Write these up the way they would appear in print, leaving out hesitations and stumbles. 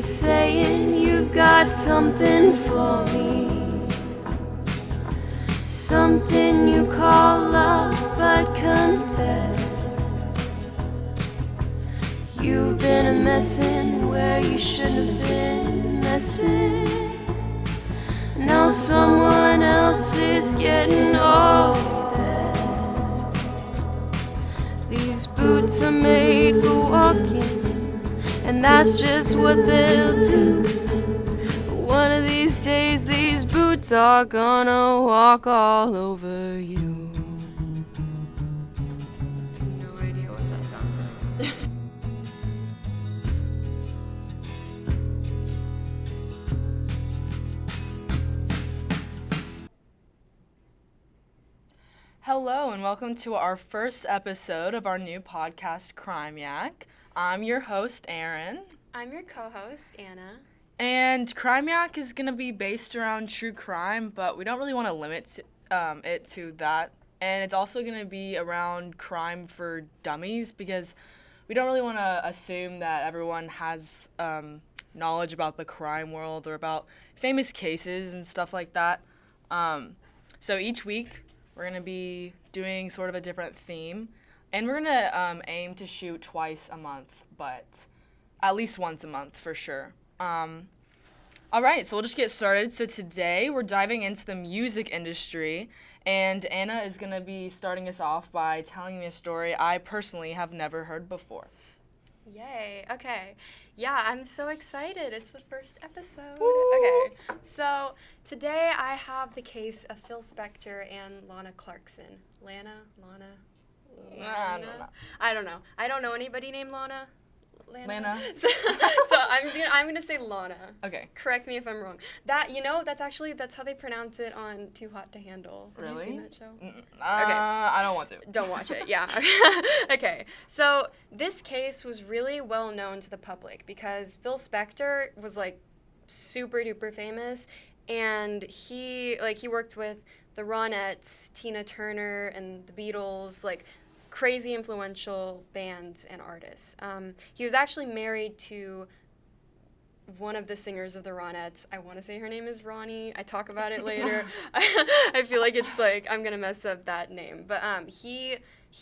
keep saying you've got something for me, something you call love, but confess you've been a messin' where you shouldn't have been messing. Now someone else is getting all the best. These boots are made for walking, and that's just what they'll do. But one of these days, these boots are gonna walk all over you. No idea what that sounds like. Hello and welcome to our first episode of our new podcast, Crime Yak. I'm your host, Erin. I'm your co-host, Anna. And Crime Yak is going to be based around true crime, but we don't really want to limit it to that. And it's also going to be around crime for dummies because we don't really want to assume that everyone has knowledge about the crime world or about famous cases and stuff like that. So each week we're going to be doing sort of a different theme. And we're going to aim to shoot twice a month, but at least once a month for sure. All right, so we'll just get started. So today we're diving into the music industry, and Anna is going to be starting us off by telling me a story I personally have never heard before. Yay, okay. Yeah, I'm so excited. It's the first episode. Woo! Okay, so today I have the case of Phil Spectre and Lana Clarkson. Lana? I don't know. I don't know anybody named Lana. Lana. So I'm gonna say Lana. Okay. Correct me if I'm wrong. That's how they pronounce it on Too Hot to Handle. Have Really? you seen that show? Okay. I don't want to. Don't watch it, yeah. Okay, so this case was really well known to the public because Phil Spectre was like super duper famous, and he worked with the Ronettes, Tina Turner, and the Beatles, like crazy influential bands and artists. He was actually married to one of the singers of the Ronettes. I want to say her name is Ronnie. I talk about it later. I feel like it's like I'm gonna mess up that name. But he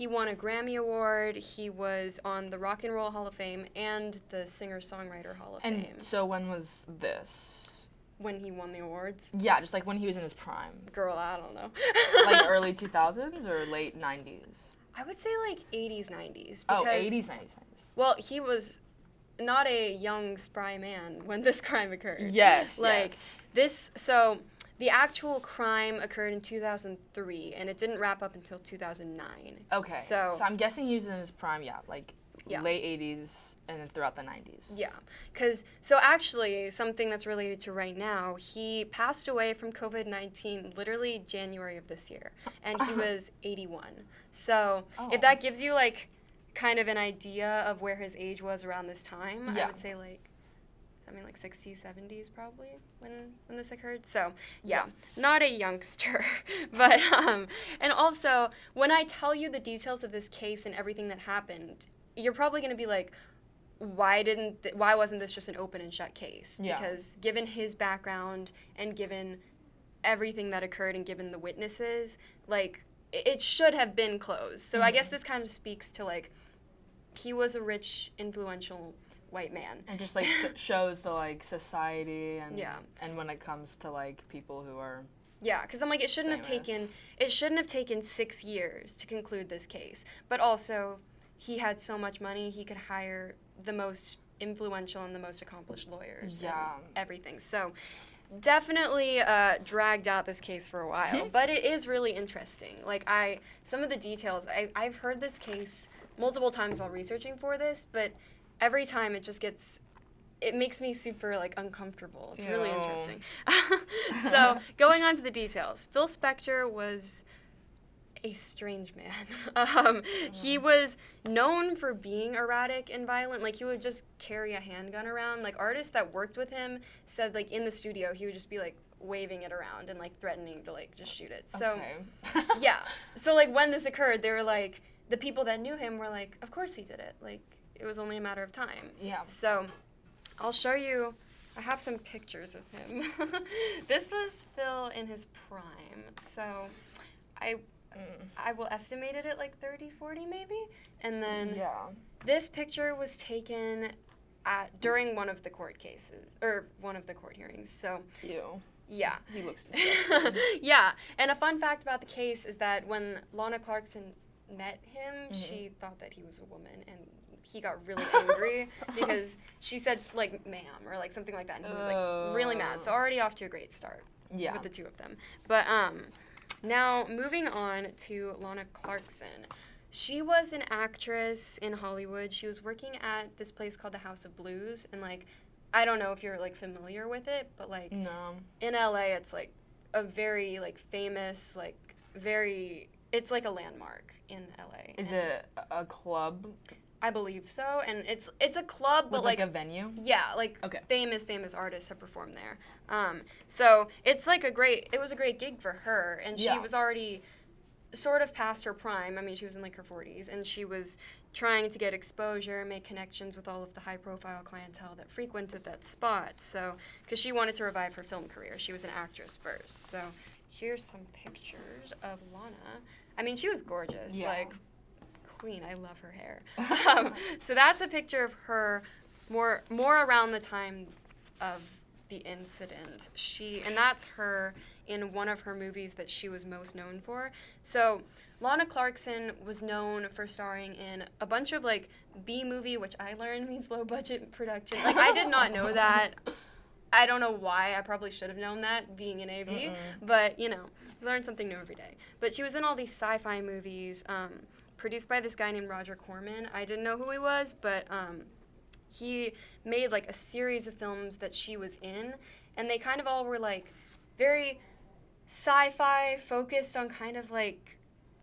won a Grammy Award. He was on the Rock and Roll Hall of Fame and the Singer-Songwriter Hall of Fame. And so when was this? When he won the awards? Yeah, just like when he was in his prime. Girl, I don't know. Like early 2000s or late 90s? I would say like 80s, 90s. Oh, 80s, 90s, 90s. Well, he was not a young, spry man when this crime occurred. Yes, So the actual crime occurred in 2003, and it didn't wrap up until 2009. Okay. So I'm guessing he was in his prime, late 80s and then throughout the 90s. Yeah, so actually, something that's related to right now, he passed away from COVID-19 literally January of this year, and he was 81. So if that gives you like kind of an idea of where his age was around this time, I would say like 60s, 70s probably when this occurred. So yeah, not a youngster. But and also when I tell you the details of this case and everything that happened, you're probably going to be like, why wasn't this just an open and shut case? Yeah. Because given his background and given everything that occurred and given the witnesses, like it should have been closed. So I guess this kind of speaks to like he was a rich, influential white man. And just like shows the like society and Yeah. and when it comes to like people who are Yeah, because I'm like, it shouldn't have taken 6 years to conclude this case. But also, he had so much money, he could hire the most influential and the most accomplished lawyers. Yeah. And everything. So definitely dragged out this case for a while, but it is really interesting. Like some of the details, I've heard this case multiple times while researching for this, but every time it makes me super like uncomfortable. It's really interesting. So going on to the details, Phil Spectre was a strange man. He was known for being erratic and violent. Like he would just carry a handgun around. Like artists that worked with him said like in the studio he would just be like waving it around and like threatening to like just shoot it. So yeah. So like when this occurred, they were like the people that knew him were like, of course he did it. Like it was only a matter of time. Yeah. So I'll show you. I have some pictures of him. This was Phil in his prime. So I will estimate it at like 30, 40 maybe. And then this picture was taken during one of the court cases, or one of the court hearings. So yeah. He looks disgusting. Yeah. And a fun fact about the case is that when Lana Clarkson met him, she thought that he was a woman, and he got really angry because she said, like, ma'am, or, like, something like that, and he was, like, really mad. So already off to a great start with the two of them. But now, moving on to Lana Clarkson. She was an actress in Hollywood. She was working at this place called the House of Blues, and, like, I don't know if you're, like, familiar with it, but, like, in LA, it's, like, a very, like, famous, like, it's, like, a landmark in LA. Is it a club? I believe so, and it's a club, but like a venue. Yeah, like famous artists have performed there. So it's like it was a great gig for her, and she was already sort of past her prime. I mean, she was in like her 40s, and she was trying to get exposure, make connections with all of the high-profile clientele that frequented that spot. So, because she wanted to revive her film career, she was an actress first. So, here's some pictures of Lana. I mean, she was gorgeous. Like. Queen, I love her hair. So that's a picture of her more around the time of the incident. And that's her in one of her movies that she was most known for. So Lana Clarkson was known for starring in a bunch of like B-movie, which I learned means low budget production. Like I did not know that. I don't know why. I probably should have known that being in AV, but you know, you learn something new every day. But she was in all these sci-fi movies. Produced by this guy named Roger Corman. I didn't know who he was, but he made like a series of films that she was in, and they kind of all were like very sci-fi, focused on kind of like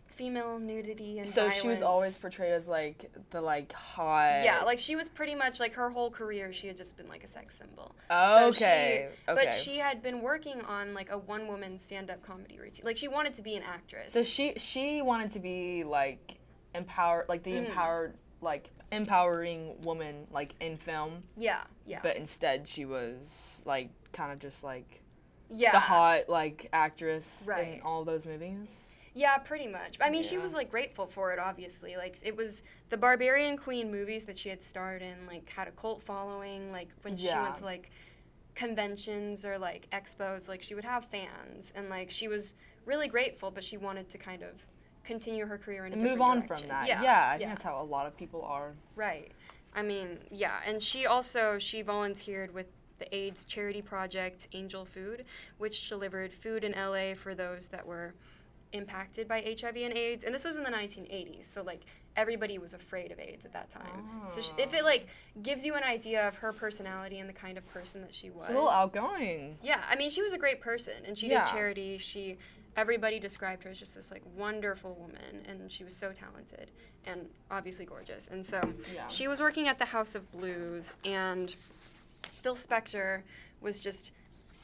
female nudity and violence. She was always portrayed as like the like hot. Yeah, like she was pretty much like her whole career she had just been like a sex symbol. Oh, so But she had been working on like a one-woman stand-up comedy routine. Like she wanted to be an actress. So she wanted to be like empowering woman like in film. Yeah. But instead she was like kind of just like the hot like actress in all those movies. Yeah, pretty much. I mean, she was like grateful for it, obviously. Like it was the Barbarian Queen movies that she had starred in, like had a cult following. Like when she went to like conventions or like expos, like she would have fans, and like she was really grateful, but she wanted to kind of continue her career in a different move on direction. from that. I think that's how a lot of people are. Right. I mean, and she volunteered with the AIDS charity project Angel Food, which delivered food in LA for those that were impacted by HIV and AIDS, and this was in the 1980s, so like everybody was afraid of AIDS at that time. So if it like gives you an idea of her personality and the kind of person that she was. She's a little outgoing. Yeah, I mean, she was a great person, and she did charity. Everybody described her as just this like wonderful woman, and she was so talented and obviously gorgeous. And so she was working at the House of Blues, and Phil Spectre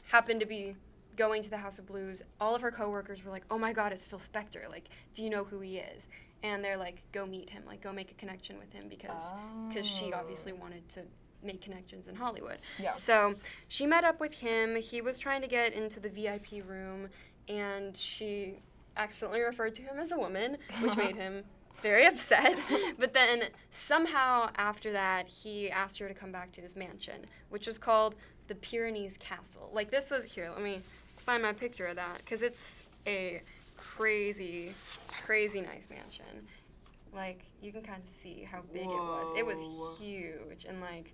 happened to be going to the House of Blues. All of her coworkers were like, "Oh my God, it's Phil Spectre! Like, do you know who he is?" And they're like, "Go meet him. Like, go make a connection with him because she obviously wanted to make connections in Hollywood." Yeah. So she met up with him. He was trying to get into the VIP room, and she accidentally referred to him as a woman, which made him very upset. But then somehow after that, he asked her to come back to his mansion, which was called the Pyrenees Castle. Like this was, here, let me find my picture of that, because it's a crazy, crazy nice mansion. Like, you can kind of see how big it was. It was huge, and like,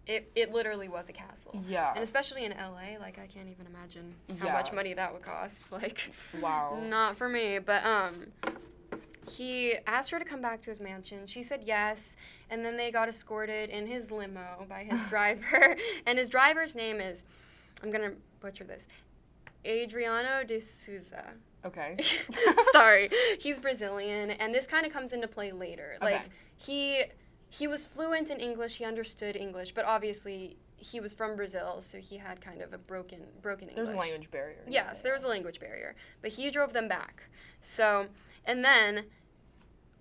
it literally was a castle. Yeah. And especially in LA, like, I can't even imagine how much money that would cost. Like, not for me. But he asked her to come back to his mansion. She said yes, and then they got escorted in his limo by his driver. And his driver's name is, I'm going to butcher this, Adriano de Souza. Okay. Sorry. He's Brazilian, and this kind of comes into play later. Okay. Like, he was fluent in English, he understood English, but obviously he was from Brazil, so he had kind of a broken English. There's a language barrier. Yes, there was a language barrier, but he drove them back. So, and then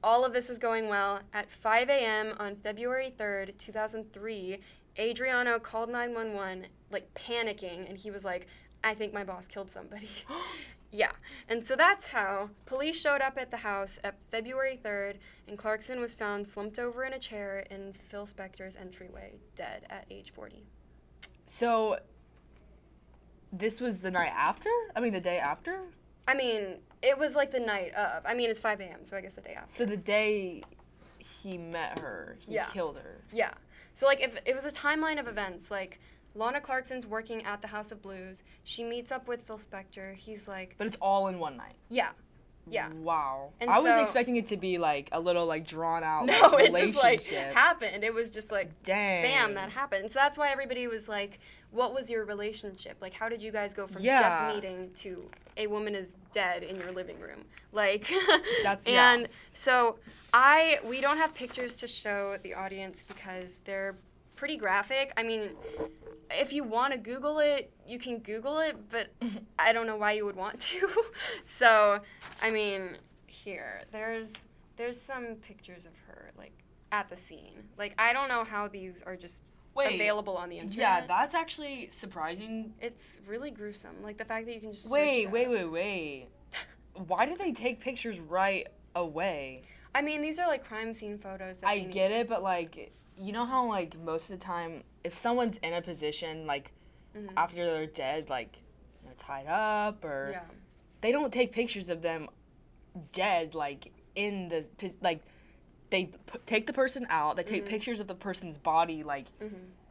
all of this is going well. At 5 a.m. on February 3rd, 2003, Adriano called 911, like panicking, and he was like, I think my boss killed somebody. Yeah. And so that's how police showed up at the house at February 3rd, and Clarkson was found slumped over in a chair in Phil Spector's entryway, dead at age 40. So, this was the night after? I mean, the day after? I mean, it was like the night of. I mean, it's 5 a.m., so I guess the day after. So the day he met her, he Yeah. killed her. Yeah. So, like, if it was a timeline of events, like, Lana Clarkson's working at the House of Blues. She meets up with Phil Spectre. He's like... But it's all in one night. Yeah. Yeah. Wow. And I was so- expecting it to be, like, a little, like, drawn-out No, like, it just, like, relationship. happened. It was just, like, Dang. bam, that happened. So that's why everybody was like, what was your relationship? Like, how did you guys go from Yeah. just meeting to a woman is dead in your living room? Like, That's- and yeah. so we don't have pictures to show the audience because they're pretty graphic. I mean, if you want to Google it, you can Google it, but I don't know why you would want to. So, I mean, here, there's some pictures of her, like, at the scene. Like, I don't know how these are just available on the internet. Yeah, that's actually surprising. It's really gruesome. Like, the fact that you can just Wait. search it up. Why did they take pictures right away? I mean, these are, like, crime scene photos that I they get it, but, like, you know how, like, most of the time, if someone's in a position, like, after they're dead, like, you know, tied up, or Yeah. they don't take pictures of them dead, like, in the, like, they take the person out, they take pictures of the person's body, like,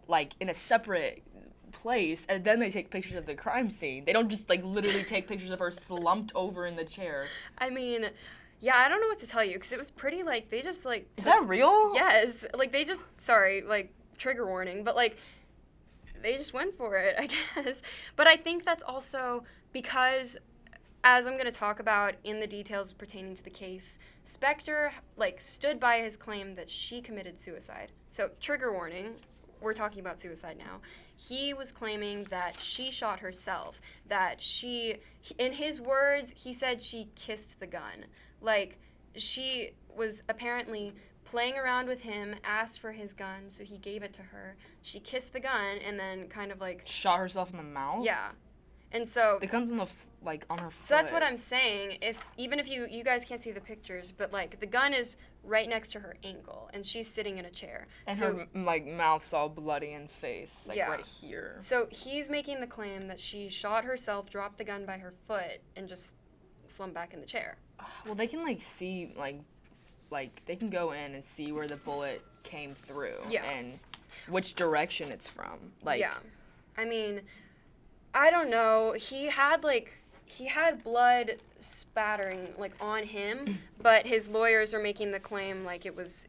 like, in a separate place, and then they take pictures of the crime scene. They don't just, like, literally take pictures of her slumped over in the chair. I mean, yeah, I don't know what to tell you, because it was pretty, like, they just, like... Is that real? Yes. Like, they just... Sorry, like, trigger warning, but, like, they just went for it, I guess. But I think that's also because, as I'm going to talk about in the details pertaining to the case, Spector, like, stood by his claim that she committed suicide. So, trigger warning, we're talking about suicide now. He was claiming that she shot herself, that she, in his words, he said she kissed the gun. Like, she was apparently playing around with him, asked for his gun, so he gave it to her. She kissed the gun and then kind of like... Shot herself in the mouth? Yeah. And so... The gun's on the, like, on her foot. So that's what I'm saying. Even if you guys can't see the pictures, but, like, the gun is right next to her ankle, and she's sitting in a chair. And so, her, like, mouth's all bloody and face, like, Yeah. right here. So he's making the claim that she shot herself, dropped the gun by her foot, and just slumped back in the chair. Well, they can, like, see, like, they can go in and see where the bullet came through. Yeah. And which direction it's from. Like, Yeah. I mean, I don't know. He had blood spattering, like, on him, but his lawyers are making the claim, like, it was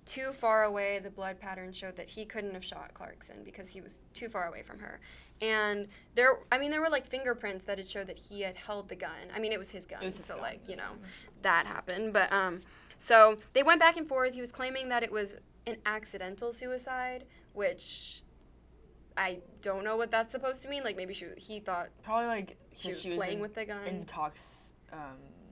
too far away. The blood pattern showed that he couldn't have shot Clarkson because he was too far away from her. And there were, like, fingerprints that had showed that he had held the gun. I mean, it was his gun, so, like, you know, that happened. But, so they went back and forth. He was claiming that it was an accidental suicide, which I don't know what that's supposed to mean. Like, maybe he thought probably, like, she was playing with the gun.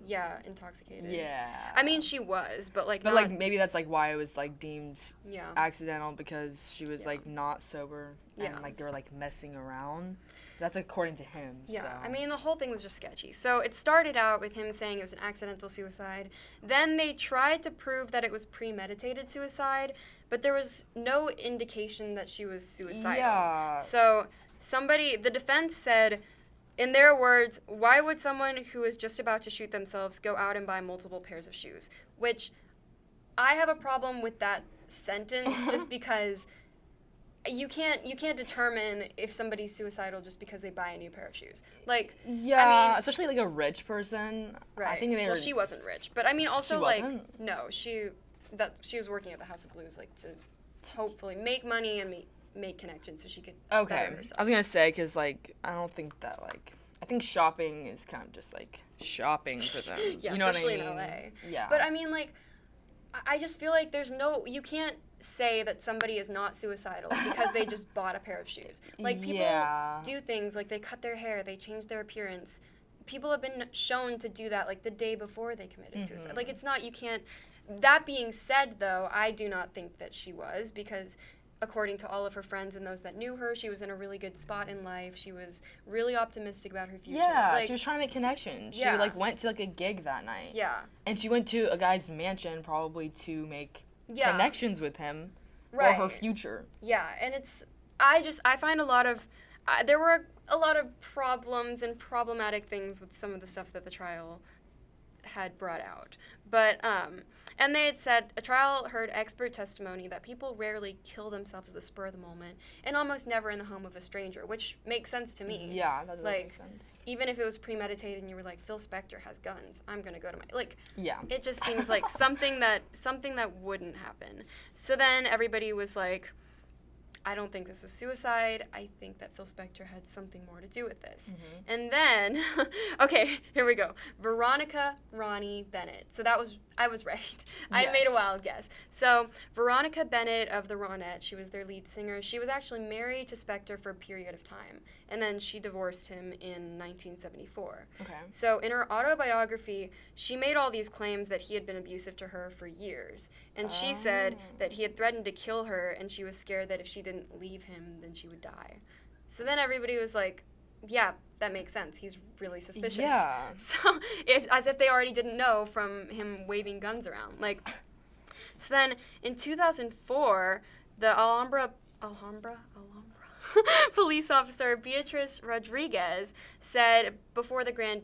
Yeah, intoxicated. Yeah. I mean, she was, but, like, But, not, like, maybe that's, like, why it was, like, deemed yeah. accidental, because she was, like, not sober. And, Yeah. like, they were, like, messing around. That's according to him, Yeah, so. I mean, the whole thing was just sketchy. So it started out with him saying it was an accidental suicide. Then they tried to prove that it was premeditated suicide, but there was no indication that she was suicidal. Yeah. So the defense said, in their words, why would someone who is just about to shoot themselves go out and buy multiple pairs of shoes? Which I have a problem with that sentence just because you can't determine if somebody's suicidal just because they buy a new pair of shoes. Like, Yeah, I mean, especially, like, a rich person. right. I think they well, were... she wasn't rich, but I mean, also, She like, wasn't? no, she was working at the House of Blues, like, to hopefully make money and make connections so she could Okay, better herself. I was gonna say, because, like, I don't think that, like, I think shopping is kind of just, like, shopping for them. Yeah, you know what I especially mean? in LA. Yeah. But I mean, like, I just feel like you can't say that somebody is not suicidal because they just bought a pair of shoes. Like, people Yeah. do things, like, they cut their hair, they change their appearance. People have been shown to do that, like, the day before they committed suicide. Like, it's not, you can't. That being said, though, I do not think that she was, because according to all of her friends and those that knew her, she was in a really good spot in life. She was really optimistic about her future. Yeah, like, she was trying to make connections. Yeah. She like went to like a gig that night. Yeah. And she went to a guy's mansion probably to make Yeah. connections with him Right. for her future. Yeah, and I find there were a lot of problems and problematic things with some of the stuff that the trial had brought out. But, and they had said a trial heard expert testimony that people rarely kill themselves at the spur of the moment and almost never in the home of a stranger, which makes sense to me. Yeah, that does Like, make sense. Even if it was premeditated and you were like, Phil Spectre has guns, I'm going to go to my, like, Yeah. it just seems like something that wouldn't happen. So then everybody was like, I don't think this was suicide. I think that Phil Spectre had something more to do with this. Mm-hmm. And then, okay, here we go. Veronica Ronnie Bennett. So I was right. I made a wild guess. So Veronica Bennett of the Ronettes, she was their lead singer. She was actually married to Spectre for a period of time. And then she divorced him in 1974. Okay. So in her autobiography, she made all these claims that he had been abusive to her for years. And she said that he had threatened to kill her, and she was scared that if she didn't leave him, then she would die. So then everybody was like, yeah, that makes sense. He's really suspicious. Yeah. So as if they already didn't know from him waving guns around. Like, so then in 2004, the Alhambra police officer Beatrice Rodriguez said before the grand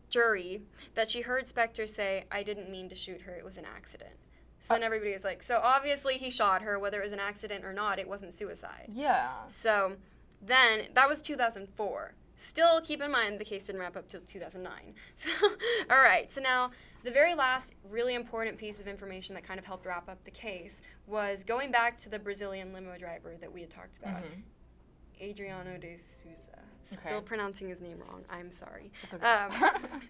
jury that she heard Spectre say, "I didn't mean to shoot her, it was an accident." So then everybody was like, so obviously he shot her, whether it was an accident or not, it wasn't suicide. Yeah. So then, that was 2004. Still, keep in mind, the case didn't wrap up till 2009. So, all right, so now, the very last really important piece of information that kind of helped wrap up the case was going back to the Brazilian limo driver that we had talked about, Adriano de Souza. Still pronouncing his name wrong. I'm sorry. Okay.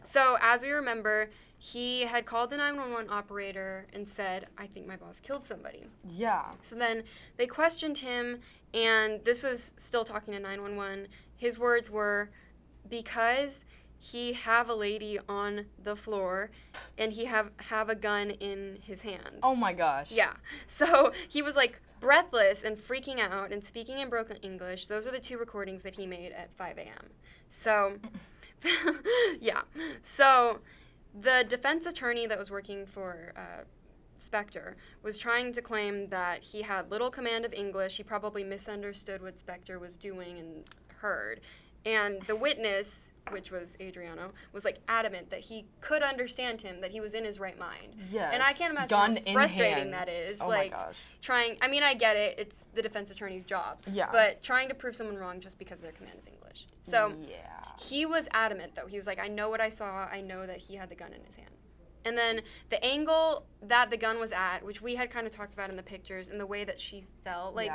So, as we remember, he had called the 911 operator and said, I think my boss killed somebody. Yeah. So then they questioned him, and this was still talking to 911. His words were, because he have a lady on the floor, and he have a gun in his hand. Oh my gosh. Yeah. So he was like breathless and freaking out and speaking in broken English. Those are the two recordings that he made at 5 a.m. So, yeah. So the defense attorney that was working for Spectre was trying to claim that he had little command of English. He probably misunderstood what Spectre was doing and heard. And the witness, which was Adriano, was like adamant that he could understand him, that he was in his right mind. Yes. And I can't imagine Gun how in frustrating hand. that is. Oh like my gosh. I mean, I get it. It's the defense attorney's job. Yeah. But trying to prove someone wrong just because of their command of English. So yeah. he was adamant, though. He was like, I know what I saw. I know that he had the gun in his hand. And then the angle that the gun was at, which we had kind of talked about in the pictures, and the way that she felt, like,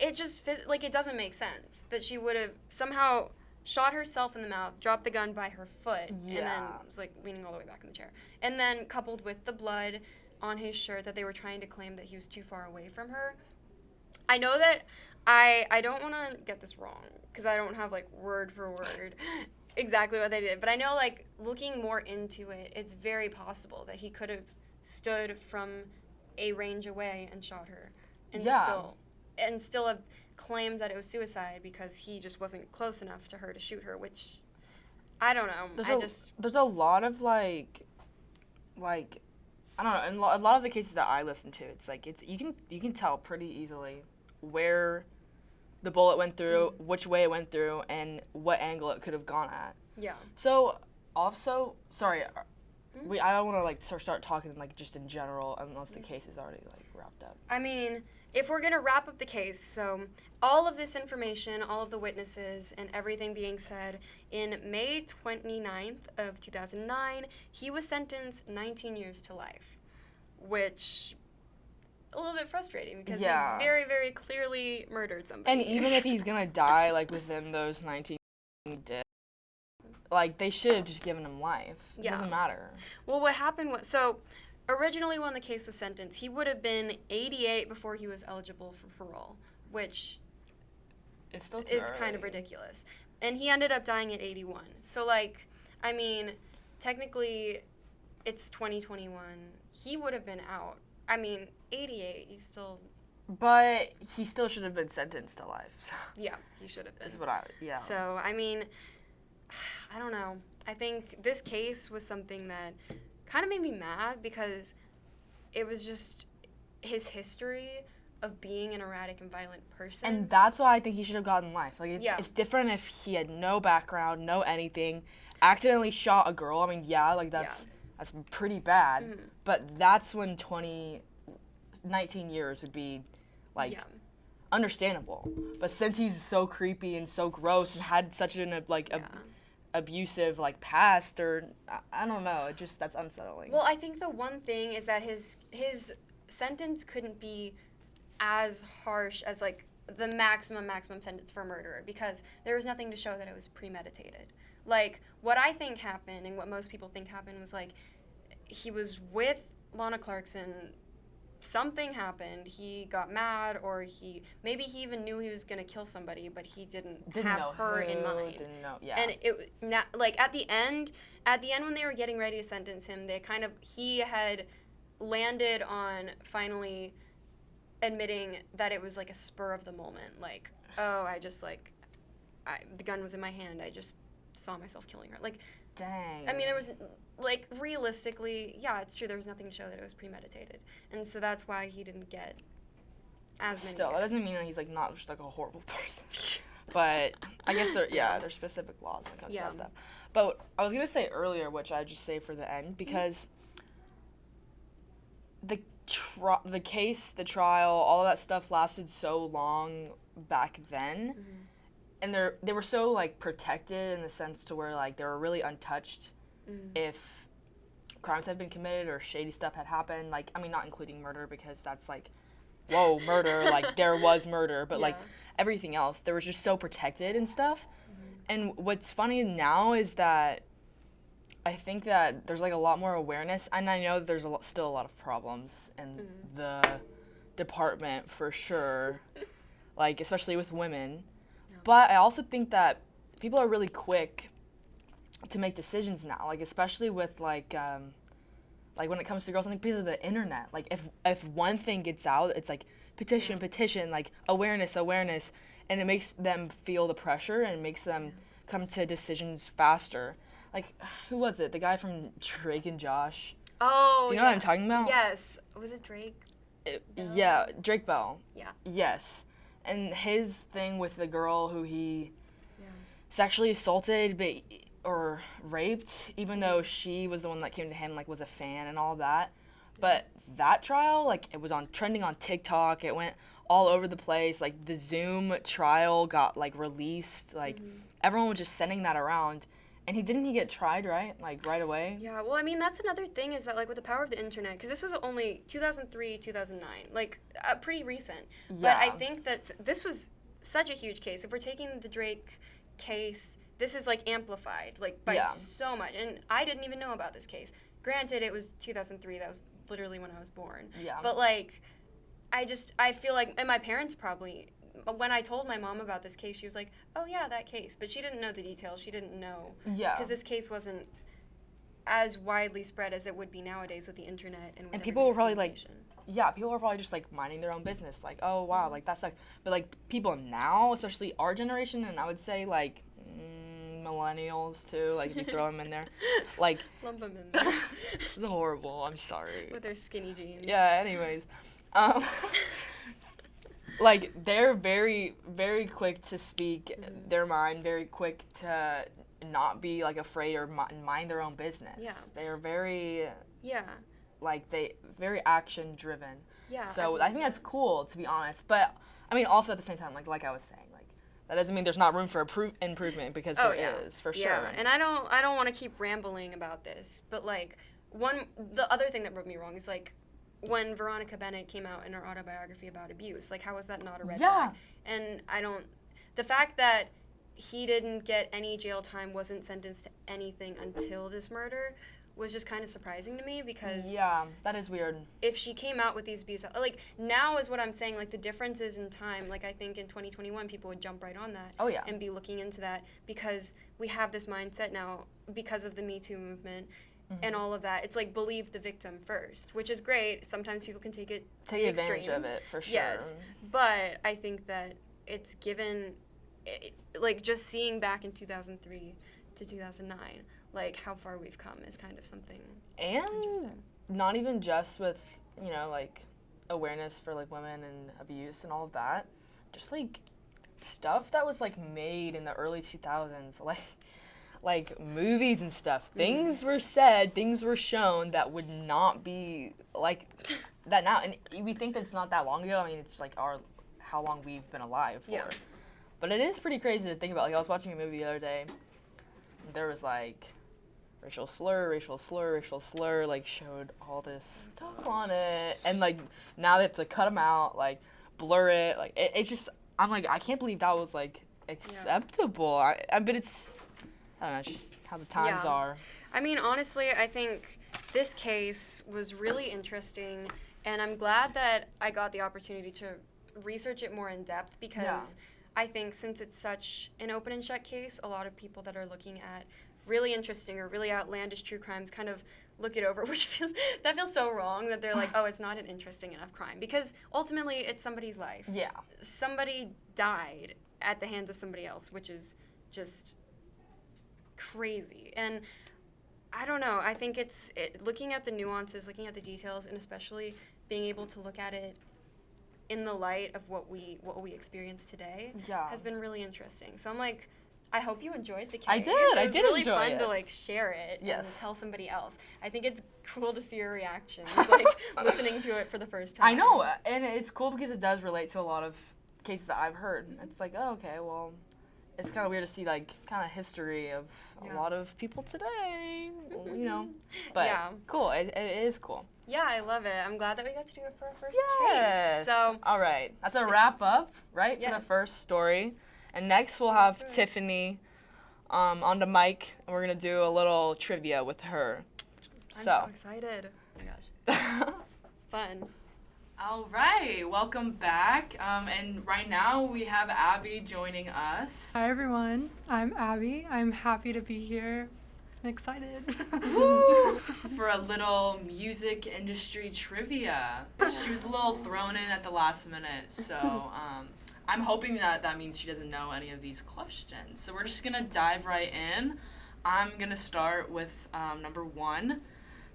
it just, like, it doesn't make sense that she would have somehow shot herself in the mouth, dropped the gun by her foot, and then was, like, leaning all the way back in the chair. And then coupled with the blood on his shirt that they were trying to claim that he was too far away from her. I know that I don't want to get this wrong, because I don't have, like, word for word exactly what they did. But I know, like, looking more into it, it's very possible that he could have stood from a range away and shot her. And still have claimed that it was suicide because he just wasn't close enough to her to shoot her, which, I don't know. There's a lot of, like, I don't know, in a lot of the cases that I listen to, it's like, you can tell pretty easily where the bullet went through, which way it went through, and what angle it could have gone at. Yeah. So, also, sorry, I don't want to, like, start talking, like, just in general, unless the case is already, like, wrapped up. I mean, if we're going to wrap up the case, so all of this information, all of the witnesses, and everything being said, in May 29th of 2009, he was sentenced 19 years to life, which a little bit frustrating because he very, very clearly murdered somebody. And even if he's going to die, like, within those 19 he did, like, they should have just given him life. It doesn't matter. Well, what happened was, so originally when the case was sentenced, he would have been 88 before he was eligible for parole, which is kind of ridiculous. And he ended up dying at 81. So, like, I mean, technically, it's 2021. He would have been out. I mean, 88, he's still But he still should have been sentenced to life. So. Yeah, he should have been. Is what I, yeah. So, I mean, I don't know. I think this case was something that kind of made me mad because it was just his history of being an erratic and violent person. And that's why I think he should have gotten life. Like, it's different if he had no background, no anything, accidentally shot a girl. I mean, that's pretty bad. Mm-hmm. But that's when 19 years would be, like, understandable. But since he's so creepy and so gross and had such an, abusive, like, past, or, I don't know, that's unsettling. Well, I think the one thing is that his sentence couldn't be as harsh as, like, the maximum sentence for murder, because there was nothing to show that it was premeditated. Like, what I think happened and what most people think happened was, like, he was with Lana Clarkson, something happened, he got mad, or maybe he even knew he was going to kill somebody, but he didn't have her in mind. Didn't know, yeah. And like, at the end when they were getting ready to sentence him, he had landed on finally admitting that it was, like, a spur of the moment. Like, oh, the gun was in my hand, I just saw myself killing her. Like, dang. I mean, there was, like, realistically, yeah, it's true, there was nothing to show that it was premeditated. And so that's why he didn't get as many Still, that doesn't mean that he's, like, not just, like, a horrible person. But I guess there's specific laws when it comes to that stuff. But I was going to say earlier, which I just say for the end, because the case, the trial, all of that stuff lasted so long back then. Mm-hmm. And they were so, like, protected in the sense to where, like, they were really untouched if crimes had been committed or shady stuff had happened. Like, I mean, not including murder, because that's, like, whoa, murder. Like, there was murder. But, like, everything else, they were just so protected and stuff. Mm-hmm. And what's funny now is that I think that there's, like, a lot more awareness. And I know that there's still a lot of problems in the department, for sure. Like, especially with women. But I also think that people are really quick to make decisions now, like, especially with, like when it comes to girls, I think because of the internet. Like, if one thing gets out, it's like petition, like, awareness, and it makes them feel the pressure and it makes them come to decisions faster. Like, who was it? The guy from Drake and Josh. Oh, do you know what I'm talking about? Yes. Was it Drake? Yeah, Drake Bell. Yeah. Yes. And his thing with the girl who he sexually assaulted or raped, even though she was the one that came to him, like, was a fan and all that. But that trial, like, it was trending on TikTok. It went all over the place. Like, the Zoom trial got, like, released. Like, everyone was just sending that around. And didn't he get tried, right? Like, right away? Yeah, well, I mean, that's another thing is that, like, with the power of the internet, because this was only 2003, 2009, like, pretty recent. Yeah. But I think that this was such a huge case. If we're taking the Drake case, this is, like, amplified, like, by so much. And I didn't even know about this case. Granted, it was 2003. That was literally when I was born. Yeah. But, like, I feel like, and my parents probably, when I told my mom about this case, she was like, oh, yeah, that case. But she didn't know the details. She didn't know. Yeah. Because this case wasn't as widely spread as it would be nowadays with the internet. And people were probably, like, people were probably just, like, minding their own business. Like, oh, wow, like, that's, like, but, like, people now, especially our generation, and I would say, like, millennials, too, like, if you throw them in there. Like. Lump them in there. It's horrible. I'm sorry. With their skinny jeans. Yeah, anyways. Like, they're very, very quick to speak their mind, very quick to not be, like, afraid or mind their own business. Yeah. They're very, like, very action-driven. Yeah. So I think that's cool, to be honest. But, I mean, also at the same time, like I was saying, like, that doesn't mean there's not room for improvement, because there is, for sure. Yeah, and I don't want to keep rambling about this, but, like, the other thing that rubbed me wrong is, like, when Veronica Bennett came out in her autobiography about abuse, like, how was that not a red flag? And the fact that he didn't get any jail time, wasn't sentenced to anything until this murder, was just kind of surprising to me, because that is weird. If she came out with these abuse, like, now is what I'm saying, like, the differences in time, like, I think in 2021 people would jump right on that and be looking into that, because we have this mindset now because of the Me Too movement, and all of that. It's like believe the victim first, which is great. Sometimes people can take advantage of it for sure. Yes, but I think that it's given, like just seeing back in 2003 to 2009, like how far we've come is kind of something And not even just with, you know, like awareness for like women and abuse and all of that, just like stuff that was like made in the early 2000s, like movies and stuff. Things were said, things were shown that would not be like that now. And we think that it's not that long ago. I mean, it's like how long we've been alive for. Yeah. But it is pretty crazy to think about. Like, I was watching a movie the other day. There was like racial slur, like showed all this stuff on it. And like now they have to cut them out, like blur it. Like it's just, I'm like, I can't believe that was like acceptable. But it's, I don't know, it's just how the times are. I mean, honestly, I think this case was really interesting, and I'm glad that I got the opportunity to research it more in depth, because I think since it's such an open and shut case, a lot of people that are looking at really interesting or really outlandish true crimes kind of look it over, which feels so wrong, that they're like, oh, it's not an interesting enough crime, because ultimately it's somebody's life. Yeah. Somebody died at the hands of somebody else, which is just crazy. And I don't know, I think it's looking at the nuances, looking at the details, and especially being able to look at it in the light of what we experience today has been really interesting. So I'm like, I hope you enjoyed the case. I did. It was really fun to like share it and tell somebody else. I think it's cool to see your reactions, like listening to it for the first time. I know, and it's cool because it does relate to a lot of cases that I've heard. It's like, oh, okay, well, it's kind of weird to see like kind of history of a lot of people today, you know. But cool. It is cool. Yeah, I love it. I'm glad that we got to do it for our first case. So, all right, that's a wrap up, right, for the first story. And next we'll have Tiffany on the mic, and we're going to do a little trivia with her. I'm so excited. Oh my gosh. Fun. All right, welcome back. And right now we have Abby joining us. Hi everyone, I'm Abby. I'm happy to be here. I'm excited. For a little music industry trivia. She was a little thrown in at the last minute, so I'm hoping that means she doesn't know any of these questions. So we're just gonna dive right in. I'm gonna start with number 1.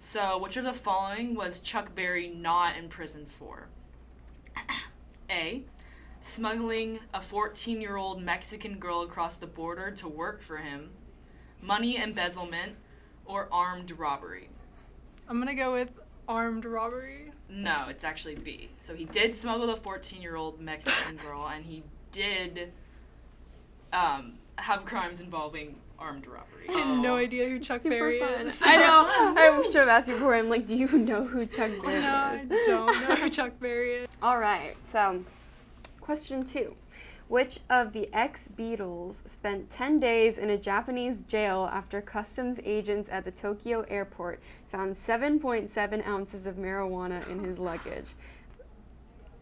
So which of the following was Chuck Berry not in prison for? A, smuggling a 14-year-old Mexican girl across the border to work for him, money embezzlement, or armed robbery? I'm gonna go with armed robbery. No, it's actually B. So he did smuggle the 14-year-old Mexican girl, and he did have crimes involving armed robbery. I had no idea who Chuck Berry is. I know. I should have asked you before. I'm like, do you know who Chuck Berry is? No, I don't know who Chuck Berry is. All right. So, question 2. Which of the ex-Beatles spent 10 days in a Japanese jail after customs agents at the Tokyo airport found 7.7 ounces of marijuana in his luggage?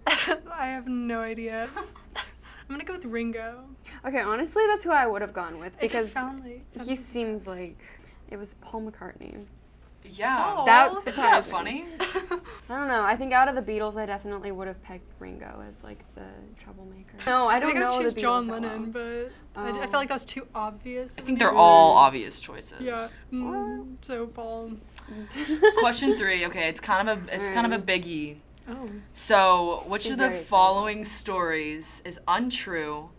I have no idea. I'm gonna go with Ringo. Okay, honestly, that's who I would have gone with, I because just found like he seems like it was Paul McCartney. Yeah. Oh. That's Isn't that surprising. funny? I don't know. I think out of the Beatles, I definitely would have pegged Ringo as like the troublemaker. No, I don't think know I would choose the Beatles John that Lennon, well. but I felt like that was too obvious. I think they're all obvious choices. Yeah. So Paul. Question 3. Okay, it's kind of a biggie. Oh. So, which She's of the very following stories is untrue,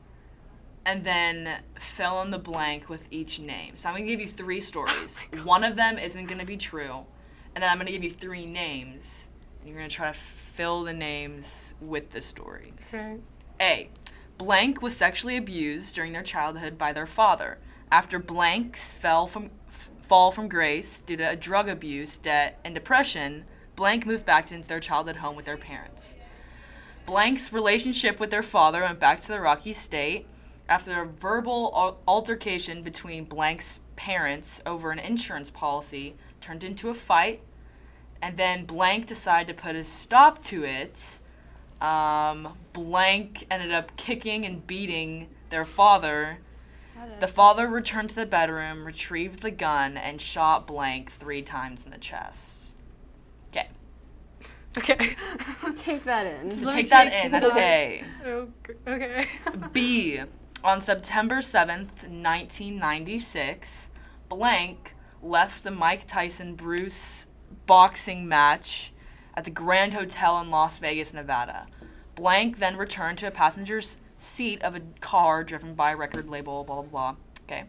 and then fill in the blank with each name? So I'm going to give you 3 stories. One of them isn't going to be true, and then I'm going to give you 3 names, and you're going to try to fill the names with the stories. Okay. A, blank was sexually abused during their childhood by their father. After blanks fall from grace due to a drug abuse, debt, and depression, blank moved back into their childhood home with their parents. Blank's relationship with their father went back to the rocky state after a verbal altercation between blank's parents over an insurance policy turned into a fight, and then blank decided to put a stop to it. Blank ended up kicking and beating their father, The father returned to the bedroom, retrieved the gun, and shot blank 3 times in the chest. Okay. Okay. Take that in. So Let me take that take in. That's that. A. Oh, okay. B. On September 7th, 1996, blank left the Mike Tyson-Bruce boxing match at the Grand Hotel in Las Vegas, Nevada. Blank then returned to a passenger's seat of a car driven by a record label, blah, blah, blah. Okay.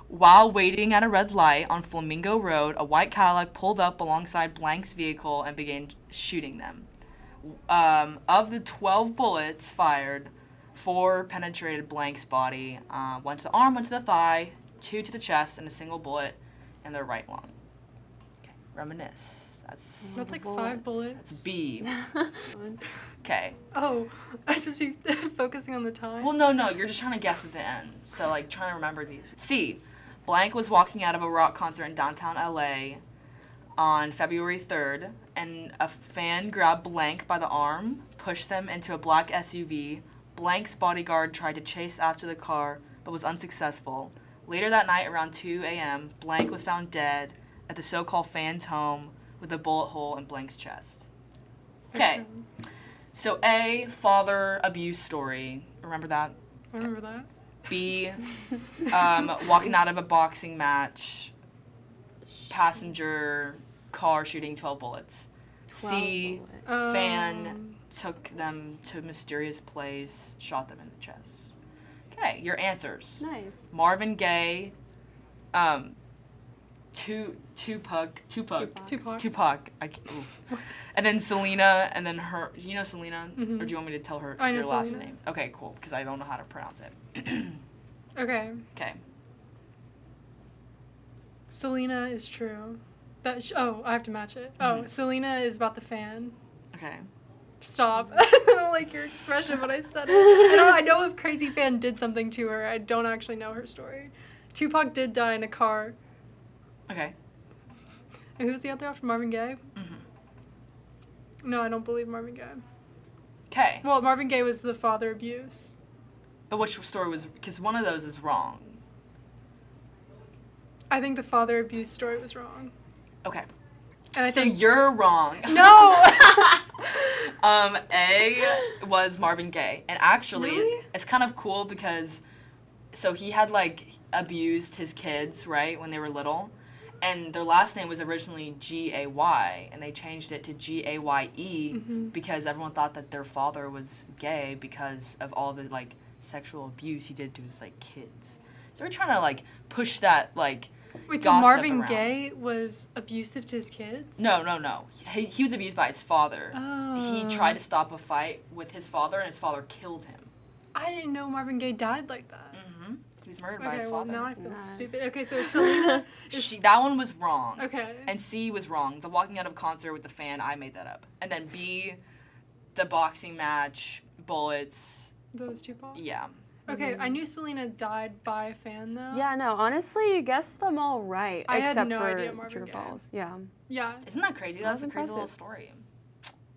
While waiting at a red light on Flamingo Road, a white Cadillac pulled up alongside Blank's vehicle and began shooting them. Of the 12 bullets fired, 4 penetrated Blank's body, 1 to the arm, 1 to the thigh, 2 to the chest, and a single bullet in their right lung. Okay. Reminisce. That's That's like 5 bullets. That's B. Okay. Oh, I supposed to be focusing on the time. Well, no, you're just trying to guess at the end. So, like, trying to remember these. C. Blank was walking out of a rock concert in downtown LA on February 3rd, and a fan grabbed Blank by the arm, pushed them into a black SUV. Blank's bodyguard tried to chase after the car, but was unsuccessful. Later that night, around 2 a.m., Blank was found dead at the so-called fan's home with a bullet hole in Blank's chest. Okay. So A, father abuse story. Remember that? I remember that. B, walking out of a boxing match, passenger car shooting 12 bullets. C, fan took them to a mysterious place, shot them in the chest. Okay, your answers. Nice. Marvin Gaye, Tupac. And then Selena, and then her. You know Selena, Mhm. or do you want me to tell her I know your last Selena. name? Okay, cool. Because I don't know how to pronounce it. Okay. Okay. Selena is true. I have to match it. Oh, Selena is about the fan. Okay. Stop. I don't like your expression when I said it. I know if Crazy Fan did something to her. I don't actually know her story. Tupac did die in a car. Okay. And who's the other after Marvin Gaye? No, I don't believe Marvin Gaye. Okay. Well, Marvin Gaye was the father abuse. But which story was? Because one of those is wrong. I think the father abuse story was wrong. Okay. And I So think you're wrong. no. A was Marvin Gaye, and actually, Really? it's kind of cool because, so he had like abused his kids, right, when they were little, and their last name was originally Gay, and they changed it to Gaye because everyone thought that their father was gay because of all the like sexual abuse he did to his like kids. So we're trying to like push that like. Wait, so gossip Marvin around. Gaye was abusive to his kids? No. He was abused by his father. Oh. He tried to stop a fight with his father, and his father killed him. I didn't know Marvin Gaye died like that. He was murdered by his Okay, well, father. now I feel Nice. stupid. Okay, so Selena is... That one was wrong. Okay. And C was wrong. The walking out of a concert with the fan, I made that up. And then B, the boxing match, bullets. Those two balls? Yeah. Okay, I knew Selena died by a fan, though. Yeah, no, honestly, you guessed them all right. I had except no for idea Marvin True Gaye. Falls. Yeah. Yeah. Isn't that crazy? That's a crazy little impressive. story.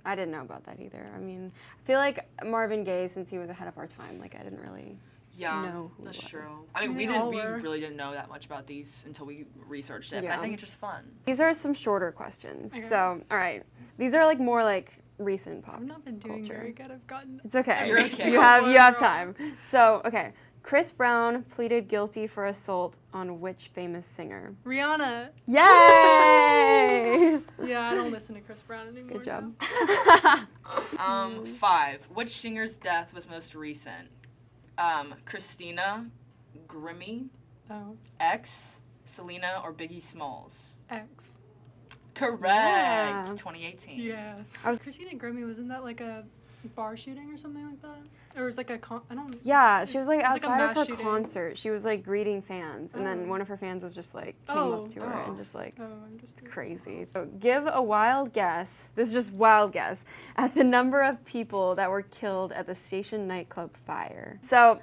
I didn't know about that either. I mean, I feel like Marvin Gaye, since he was ahead of our time, like I didn't really know who that's it was. true. I mean, They we all were. really didn't know that much about these until we researched it. But Yeah. I think it's just fun. These are some shorter questions. Okay. So, all right. These are like more like recent pop I've not been doing culture. very good. I've gotten... It's okay. You're okay. You have Wrong. time. So, okay. Chris Brown pleaded guilty for assault on which famous singer? Rihanna. Yay! Yeah, I don't listen to Chris Brown anymore. Good job. now. 5. Which singer's death was most recent? Christina Grimmie, Oh, X, Selena, or Biggie Smalls? X. Correct. Yeah. 2018. Yeah. Christina Grimmie, wasn't that like a bar shooting or something like that? Or it was like I don't... Yeah, she was like It was like a outside of mass her shooting. concert. She was like greeting fans, and Oh. then one of her fans was just like came Oh. up to her and just like Oh, I'm just... crazy. So give a wild guess. This is just wild guess at the number of people that were killed at the Station nightclub fire. So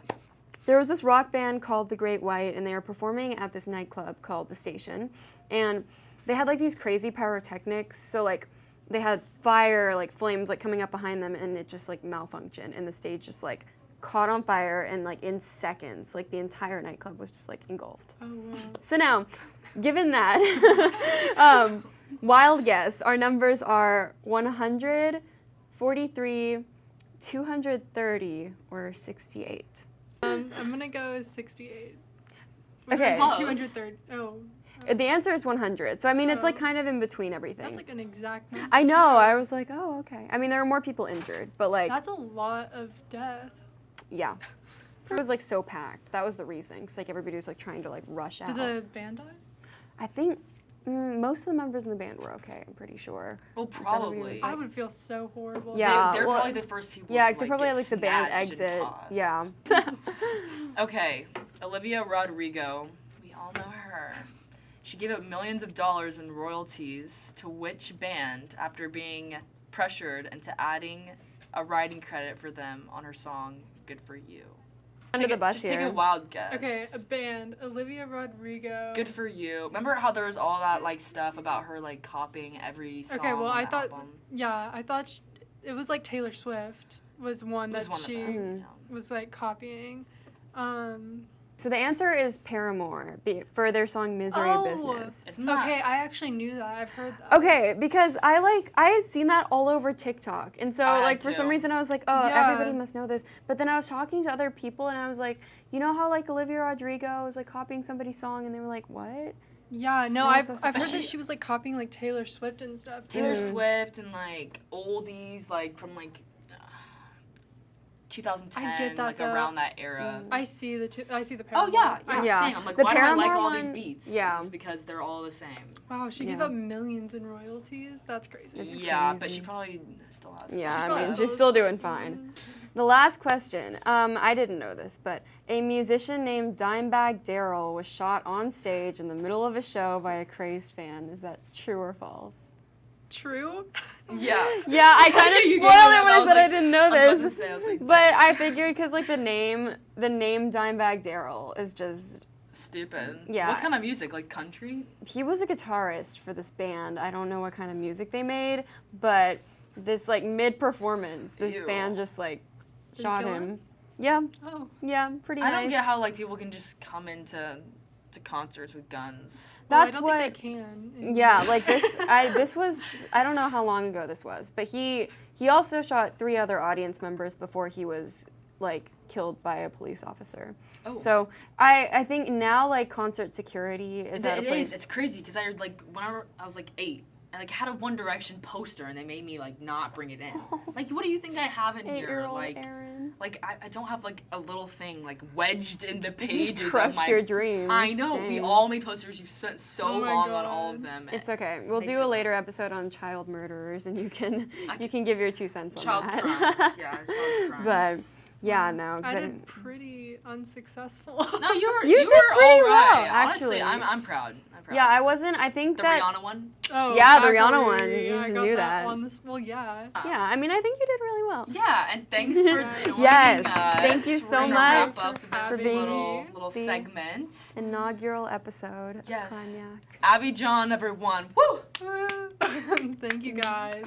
there was this rock band called The Great White, and they were performing at this nightclub called The Station, and they had like these crazy pyrotechnics. So like they had fire, like flames, like coming up behind them, and it just like malfunctioned, and the stage just like caught on fire, and like in seconds, like the entire nightclub was just like engulfed. Oh wow. So now, given that, wild guess, our numbers are 100, 43, 230, or 68. I'm gonna go 68. Okay. Or is it 230? Oh. The answer is 100. So I mean, it's like kind of in between everything. That's like an exact number. I know. too. I was like, oh, okay. I mean, there were more people injured, but like, That's a lot of death. yeah. It was like so packed. That was the reason, because like everybody was like trying to like rush out. Did the band die? I think most of the members in the band were okay. I'm pretty sure. Well, Since everybody probably. was, I like- would feel so horrible. Yeah. They're well, probably the first people Yeah, to because they like, probably get had like the band snatched and exit. tossed. Yeah. Okay, Olivia Rodrigo. We all know her. She gave up millions of dollars in royalties to which band after being pressured into adding a writing credit for them on her song "Good for You"? Under the bus Just here. take a wild guess. Okay, a band. Olivia Rodrigo. Good for You. Remember how there was all that like stuff about her like copying every song Okay, well, on I the thought. album? Yeah, I thought it was like Taylor Swift was one It was that one of she them. Yeah. was like copying. So the answer is Paramore for their song "Misery Oh. Business." Isn't that Okay, I actually knew that. I've heard that. Okay, because I had seen that all over TikTok, and so I had like for some too. reason I was like, oh, Yeah. everybody must know this. But then I was talking to other people, and I was like, you know how like Olivia Rodrigo was like copying somebody's song, and they were like, what? Yeah, no, Yeah, I've, so I've heard she- that she was like copying like Taylor Swift and stuff. Too. Taylor Swift and like oldies like from like 2010, I get that, like though. around that era. I see the Oh Paramore. yeah, I- yeah, Yeah. same. I'm like, The why do I like Paramore all these one- beats? yeah. It's because they're all the same. Wow, she gave Yeah. up millions in royalties. That's crazy. It's yeah, but crazy. she probably still has. Yeah, I probably mean, still she's still is. doing fine. The last question. I didn't know this, but a musician named Dimebag Darrell was shot on stage in the middle of a show by a crazed fan. Is that true or false? True. Yeah. Yeah, I kind of You spoiled it gave when it I up. I was said I like- didn't know I was about to this. say, I was like, But I figured because like the name Dimebag Darrell is just, Stupid. Yeah. What kind of music? Like country? he was a guitarist for this band. I don't know what kind of music they made, but this like mid-performance, this Ew. fan just like Did he shot kill him. Yeah, Oh. yeah, pretty I nice. don't get how like people can just come into concerts with guns. Well, I That's don't what. think they can. Yeah, like this was, I don't know how long ago this was, but he also shot 3 other audience members before he was like killed by a police officer. Oh. So I think now like concert security is at a It place. is. It's crazy because I like whenever I was like 8, I like had a One Direction poster and they made me like not bring it in. Like, what do you think I have in here? 8-year-old Like, Erin. like I don't have like a little thing like wedged in the pages Crushed of my. your dreams. I know. We Dang. all made posters. You've spent so Oh my long on all of God. them. It's okay. We'll They do a took- later episode on child murderers, and you can I- give your 2 cents on Child that. crimes. Yeah, child crimes. But yeah, no. 'cause I did pretty unsuccessful. No, you were. You You did were pretty all well, right. actually. Honestly, I'm proud. I'm proud. yeah, I wasn't. I think The that. Rihanna one. Oh, Yeah, the Factory. Rihanna one. You I just got knew that that. on this. Well, yeah. Yeah, I mean, I think you did really well. Yeah, and thanks for joining Yes, us. thank you We're so gonna much wrap up for this being little the- segment. Inaugural episode Yes. of Cognac. Abby John, everyone. Woo! Thank you guys.